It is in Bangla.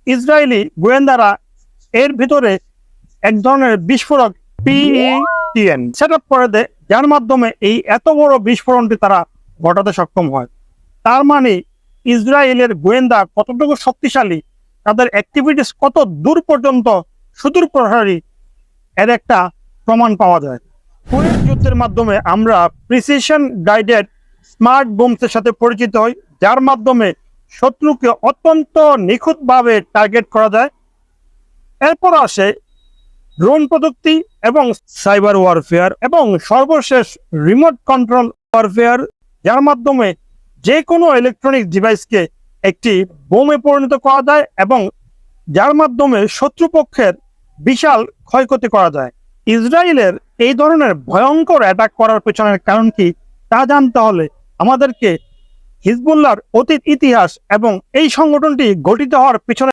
ইসরায়েলি গোয়েন্দারা এর ভিতরে এক ধরনের বিস্ফোরক PETN সেট আপ করে দেয়, যার মাধ্যমে এই এত বড় বিস্ফোরণটি তারা ঘটাতে সক্ষম হয়। তার মানে ইসরায়েলের গোয়েন্দা কতটুকু শক্তিশালী, তাদের অ্যাক্টিভিটিস কত দূর পর্যন্ত সুদূর প্রসারী, এর একটা প্রমাণ পাওয়া যায়। পুরের যুদ্ধের মাধ্যমে আমরা প্রিসিশন গাইডেড স্মার্ট বোমসের সাথে পরিচিত হই, যার মাধ্যমে শত্রুকে অত্যন্ত নিখুঁতভাবে টার্গেট করা যায়। এরপর আসে ড্রোন প্রযুক্তি এবং সাইবার ওয়ারফেয়ার এবং সর্বশেষ রিমোট কন্ট্রোল ওয়ারফেয়ার, যার মাধ্যমে যে কোনো ইলেকট্রনিক ডিভাইসকে একটি বোমে পরিণত করা যায় এবং যার মাধ্যমে শত্রুপক্ষের বিশাল ক্ষয়ক্ষতি করা যায়। ইসরায়েলের এই ধরনের ভয়ঙ্কর অ্যাটাক করার পেছনের কারণ কি তা জানতে হলে আমাদেরকে হিজবুল্লাহর অতীত ইতিহাস এবং এই সংগঠনটি গঠিত হওয়ার পিছনে